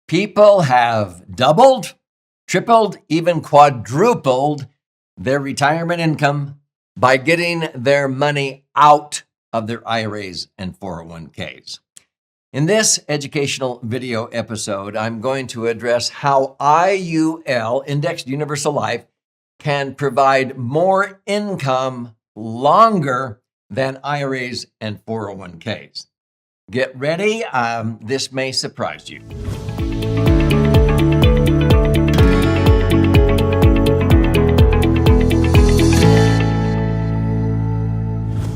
People have doubled, tripled, even quadrupled their retirement income by getting their money out of their IRAs and 401ks. In this educational video episode, I'm going to address how IUL, Indexed Universal Life, can provide more income longer than IRAs and 401ks. Get ready. This may surprise you.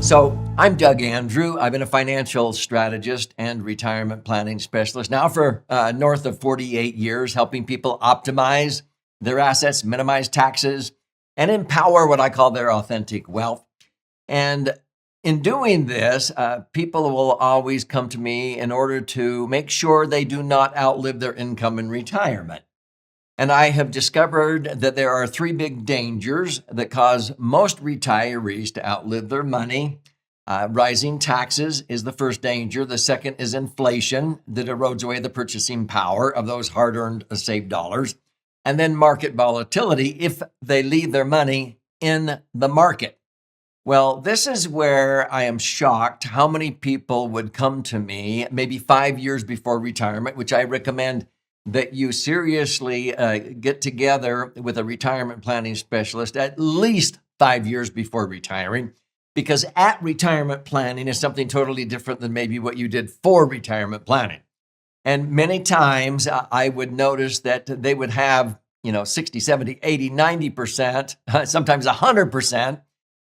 So I'm Doug Andrew. I've been a financial strategist and retirement planning specialist now for north of 48 years, helping people optimize their assets, minimize taxes, and empower what I call their authentic wealth. And in doing this, people will always come to me in order to make sure they do not outlive their income in retirement. And I have discovered that there are three big dangers that cause most retirees to outlive their money. Rising taxes is the first danger. The second is inflation that erodes away the purchasing power of those hard-earned saved dollars. And then market volatility if they leave their money in the market. Well, this is where I am shocked how many people would come to me maybe 5 years before retirement, which I recommend that you seriously get together with a retirement planning specialist at least 5 years before retiring, because at retirement planning is something totally different than maybe what you did for retirement planning. And many times I would notice that they would have, 60, 70, 80, 90%, sometimes 100%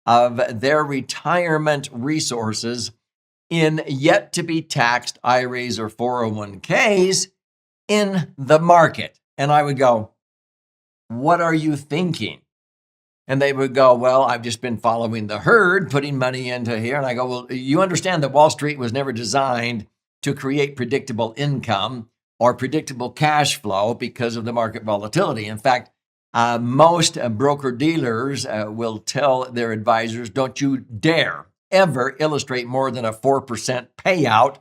of their retirement resources in yet to be taxed IRAs or 401ks in the market. And I would go, what are you thinking? And they would go, well, I've just been following the herd, putting money into here. And I go, well, you understand that Wall Street was never designed to create predictable income or predictable cash flow because of the market volatility. In fact, most broker-dealers will tell their advisors, don't you dare ever illustrate more than a 4% payout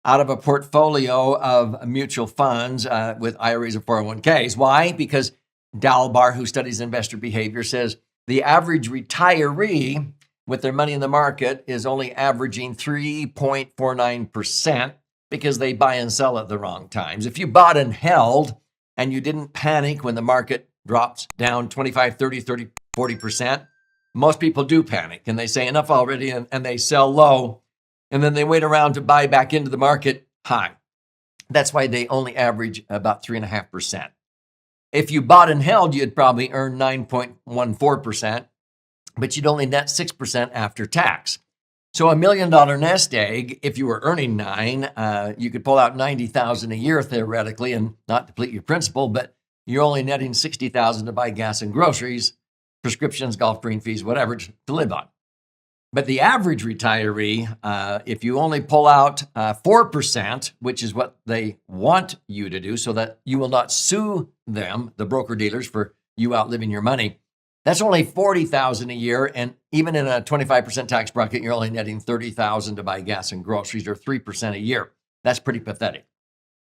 out of a portfolio of mutual funds with IRAs or 401ks. Why? Because Dalbar, who studies investor behavior, says the average retiree with their money in the market is only averaging 3.49% because they buy and sell at the wrong times. If you bought and held and you didn't panic when the market drops down 25, 30, 40%, most people do panic and they say enough already and they sell low. And then they wait around to buy back into the market high. That's why they only average about 3.5%. If you bought and held, you'd probably earn 9.14%, but you'd only net 6% after tax. So $1 million nest egg, if you were earning 9, you could pull out $90,000 a year theoretically and not deplete your principal, but you're only netting $60,000 to buy gas and groceries, prescriptions, golf, green fees, whatever, to live on. But the average retiree, if you only pull out 4%, which is what they want you to do so that you will not sue them, the broker-dealers, for you outliving your money, that's only $40,000 a year. And even in a 25% tax bracket, you're only netting $30,000 to buy gas and groceries, or 3% a year. That's pretty pathetic.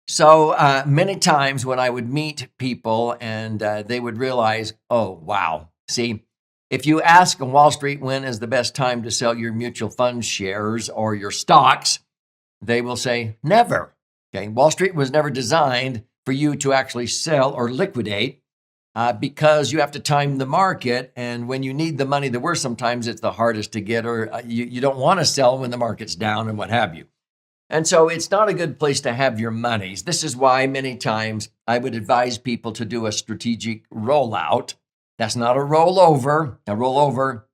So many times when I would meet people and they would realize, oh, wow, see, if you ask on Wall Street when is the best time to sell your mutual fund shares or your stocks, they will say never. Okay, Wall Street was never designed for you to actually sell or liquidate because you have to time the market. And when you need the money the worst, sometimes it's the hardest to get, or you don't want to sell when the market's down and what have you. And so it's not a good place to have your monies. This is why many times I would advise people to do a strategic rollout. That's not a rollover. A rollover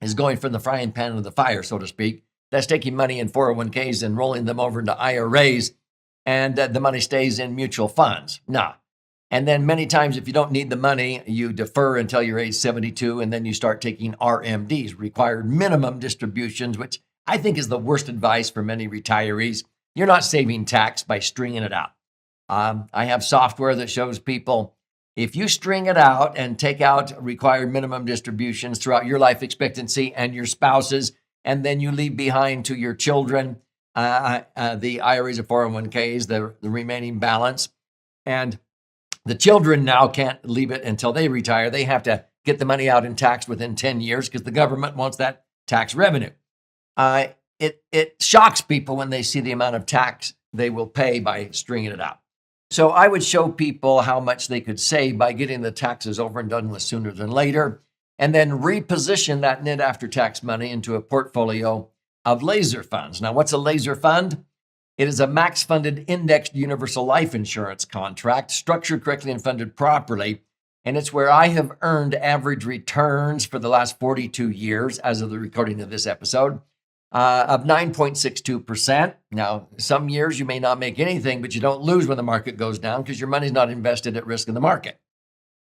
is going from the frying pan to the fire, so to speak. That's taking money in 401ks and rolling them over into IRAs, and the money stays in mutual funds. Nah. And then many times, if you don't need the money, you defer until you're age 72, and then you start taking RMDs, required minimum distributions, which I think is the worst advice for many retirees. You're not saving tax by stringing it out. I have software that shows people if you string it out and take out required minimum distributions throughout your life expectancy and your spouses, and then you leave behind to your children the IRAs or 401ks, the remaining balance, And the children now can't leave it until they retire. They have to get the money out and taxed within 10 years because the government wants that tax revenue. It shocks people when they see the amount of tax they will pay by stringing it out. So I would show people how much they could save by getting the taxes over and done with sooner than later, and then reposition that net after-tax money into a portfolio of laser funds. Now, what's a laser fund? It is a max-funded indexed universal life insurance contract, structured correctly and funded properly, and it's where I have earned average returns for the last 42 years, as of the recording of this episode, of 9.62%. Now, some years you may not make anything, but you don't lose when the market goes down because your money's not invested at risk in the market.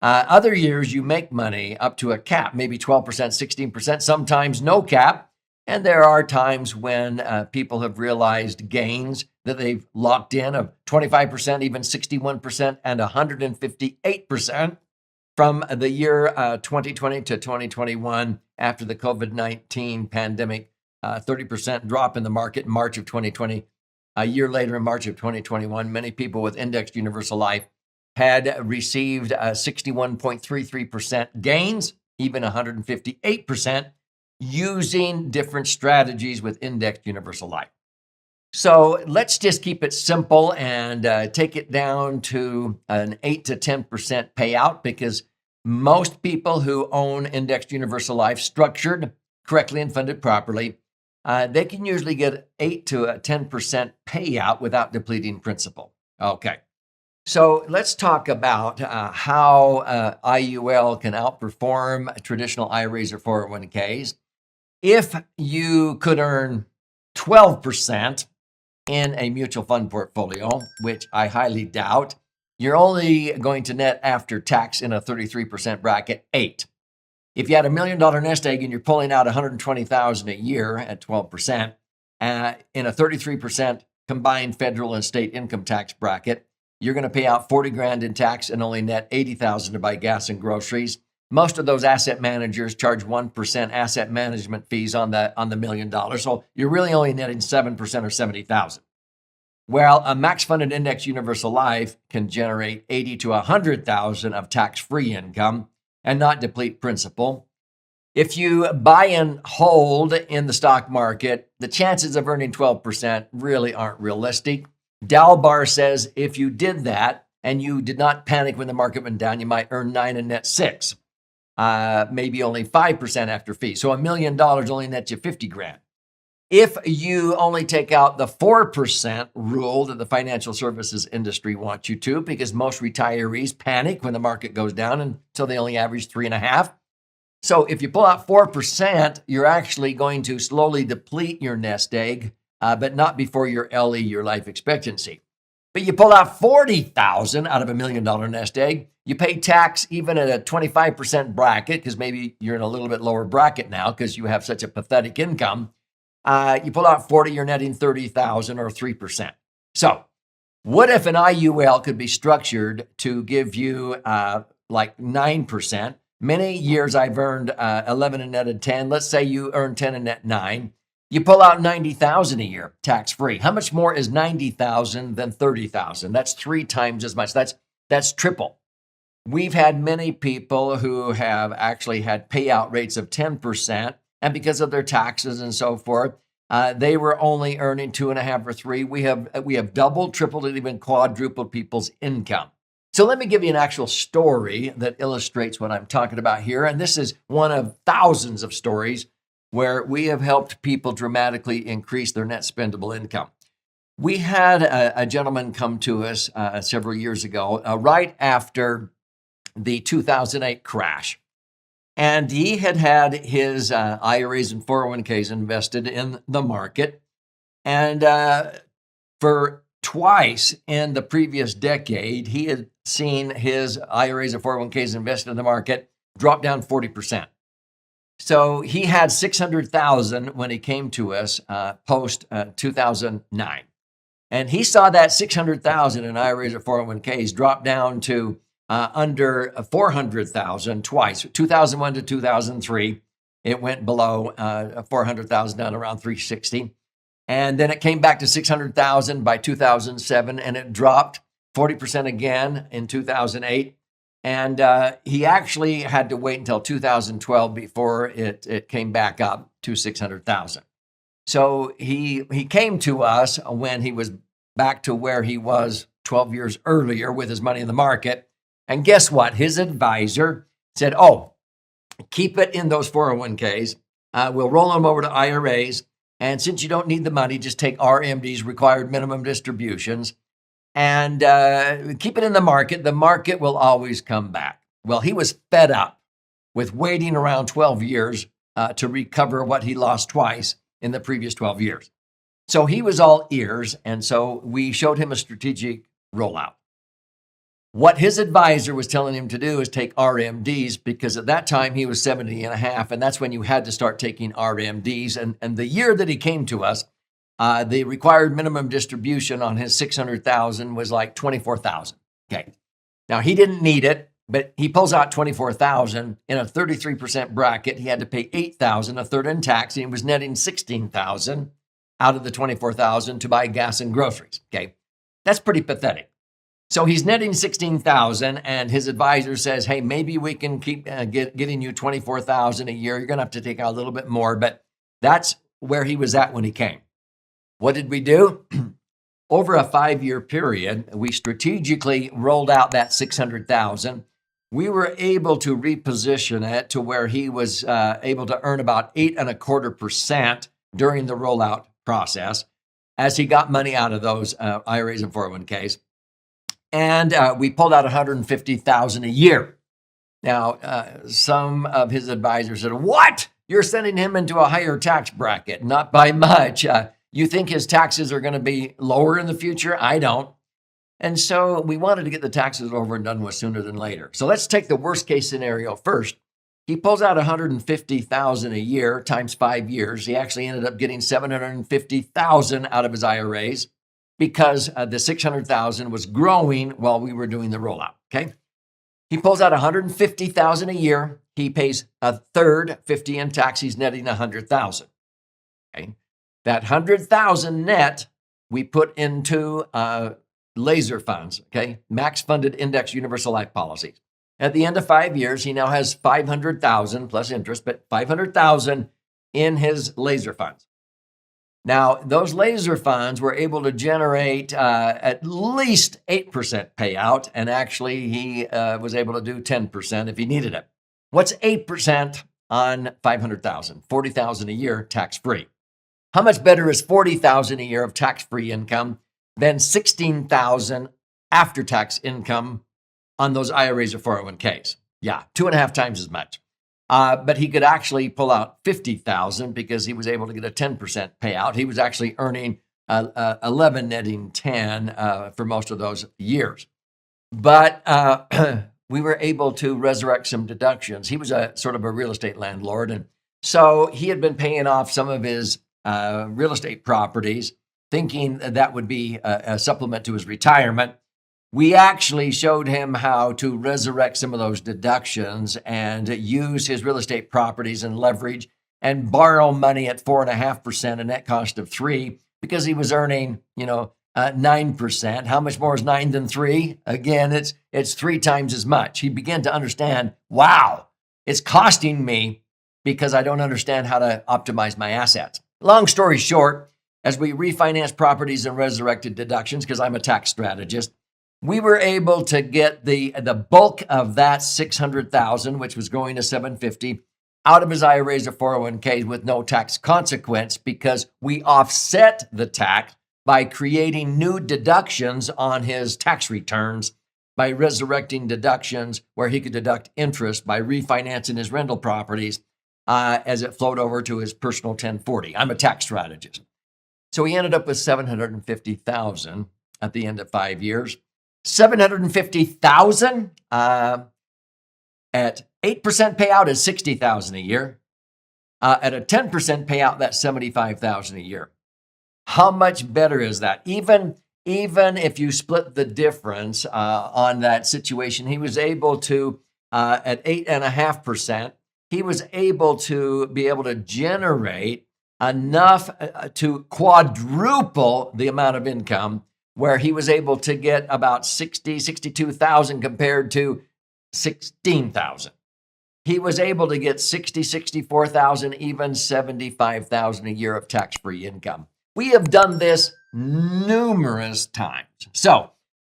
Other years you make money up to a cap, maybe 12%, 16%, sometimes no cap. And there are times when people have realized gains that they've locked in of 25%, even 61%, and 158% from the year 2020 to 2021 after the COVID-19 pandemic. 30% drop in the market in March of 2020. A year later, in March of 2021, many people with indexed universal life had received 61.33% gains, even 158%, using different strategies with indexed universal life. So let's just keep it simple and take it down to an 8 to 10% payout, because most people who own indexed universal life, structured correctly and funded properly, they can usually get 8 to 10% payout without depleting principal. Okay, so let's talk about how IUL can outperform traditional IRAs or 401ks. If you could earn 12% in a mutual fund portfolio, which I highly doubt, you're only going to net after tax in a 33% bracket 8. If you had $1 million nest egg and you're pulling out $120,000 a year at 12%, in a 33% combined federal and state income tax bracket, you're going to pay out $40,000 in tax and only net $80,000 to buy gas and groceries. Most of those asset managers charge 1% asset management fees on the $1 million, so you're really only netting 7% or $70,000. Well, a max funded index universal life can generate $80,000 to $100,000 of tax-free income and not deplete principal. If you buy and hold in the stock market, the chances of earning 12% really aren't realistic. Dalbar says if you did that and you did not panic when the market went down, you might earn 9 and net 6, maybe only 5% after fees. So $1 million only nets you $50,000. If you only take out the 4% rule that the financial services industry wants you to, because most retirees panic when the market goes down until they only average 3.5%. So if you pull out 4%, you're actually going to slowly deplete your nest egg, but not before your LE, your life expectancy. But you pull out $40,000 out of $1 million nest egg, you pay tax even at a 25% bracket, because maybe you're in a little bit lower bracket now because you have such a pathetic income. You pull out 40, you're netting 30,000 or 3%. So what if an IUL could be structured to give you like 9%? Many years I've earned 11 and netted 10. Let's say you earn 10 and net 9. You pull out 90,000 a year, tax-free. How much more is 90,000 than 30,000? That's 3 times as much. That's triple. We've had many people who have actually had payout rates of 10%. And because of their taxes and so forth, they were only earning 2.5 or 3. We have doubled, tripled, and even quadrupled people's income. So let me give you an actual story that illustrates what I'm talking about here. And this is one of thousands of stories where we have helped people dramatically increase their net spendable income. We had a gentleman come to us several years ago, right after the 2008 crash. And he had his IRAs and 401ks invested in the market. And for twice in the previous decade, he had seen his IRAs and 401ks invested in the market drop down 40%. So he had $600,000 when he came to us post 2009. And he saw that $600,000 in IRAs or 401ks drop down to under 400,000 twice, 2001 to 2003. It went below 400,000 down around 360. And then it came back to 600,000 by 2007, and it dropped 40% again in 2008. And he actually had to wait until 2012 before it came back up to 600,000. So he came to us when he was back to where he was 12 years earlier with his money in the market. And guess what? His advisor said, oh, keep it in those 401ks. We'll roll them over to IRAs. And since you don't need the money, just take RMDs, required minimum distributions, and keep it in the market. The market will always come back. Well, he was fed up with waiting around 12 years to recover what he lost twice in the previous 12 years. So he was all ears, and so we showed him a strategic rollout. What his advisor was telling him to do is take RMDs, because at that time he was 70 and a half, and that's when you had to start taking RMDs. And the year that he came to us, the required minimum distribution on his 600,000 was like 24,000. Okay. Now he didn't need it, but he pulls out 24,000 in a 33% bracket. He had to pay 8,000, a third in tax, and he was netting 16,000 out of the 24,000 to buy gas and groceries. Okay. That's pretty pathetic. So he's netting 16,000, and his advisor says, hey, maybe we can keep getting you 24,000 a year. You're going to have to take out a little bit more, but that's where he was at when he came. What did we do? Over a 5-year period, we strategically rolled out that 600,000. We were able to reposition it to where he was able to earn about 8.25% during the rollout process as he got money out of those IRAs and 401ks. And we pulled out $150,000 a year. Now, some of his advisors said, what? You're sending him into a higher tax bracket. Not by much. You think his taxes are going to be lower in the future? I don't. And so we wanted to get the taxes over and done with sooner than later. So let's take the worst case scenario first. He pulls out $150,000 a year times 5 years. He actually ended up getting $750,000 out of his IRAs, because the 600,000 was growing while we were doing the rollout. Okay. He pulls out $150,000 a year. He pays a third, 50 in tax. He's netting 100,000. Okay. That 100,000 net, we put into laser funds. Okay. Max funded index universal life policies. At the end of 5 years, he now has 500,000 plus interest, but 500,000 in his laser funds. Now, those laser funds were able to generate at least 8% payout, and actually he was able to do 10% if he needed it. What's 8% on 500,000? 40,000 a year, tax-free. How much better is 40,000 a year of tax-free income than 16,000 after-tax income on those IRAs or 401ks? Yeah, 2.5 times as much. But he could actually pull out 50,000 because he was able to get a 10% payout. He was actually earning 11, netting 10 for most of those years. But we were able to resurrect some deductions. He was a sort of a real estate landlord, and so he had been paying off some of his real estate properties, thinking that would be a supplement to his retirement. We actually showed him how to resurrect some of those deductions and use his real estate properties and leverage and borrow money at 4.5%, a net cost of 3%, because he was earning, 9%. How much more is 9 than 3? Again, it's 3 times as much. He began to understand, wow, it's costing me because I don't understand how to optimize my assets. Long story short, as we refinanced properties and resurrected deductions, because I'm a tax strategist, we were able to get the bulk of that 600,000, which was going to 750, out of his IRAs or 401ks with no tax consequence, because we offset the tax by creating new deductions on his tax returns, by resurrecting deductions where he could deduct interest by refinancing his rental properties as it flowed over to his personal 1040. I'm a tax strategist. So he ended up with 750,000 at the end of 5 years. 750,000 at 8% payout is 60,000 a year. At a 10% payout, that's 75,000 a year. How much better is that? Even if you split the difference on that situation, he was able to, at 8.5%, he was able to generate enough to quadruple the amount of income where he was able to get about 62,000 compared to 16,000. He was able to get 64,000, even 75,000 a year of tax-free income. We have done this numerous times. So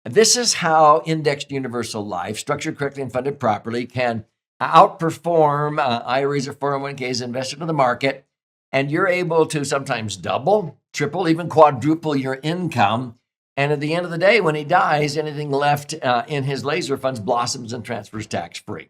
this is how indexed universal life, structured correctly and funded properly, can outperform IRAs or 401ks invested in the market. And you're able to sometimes double, triple, even quadruple your income. And at the end of the day, when he dies, anything left in his laser funds blossoms and transfers tax-free.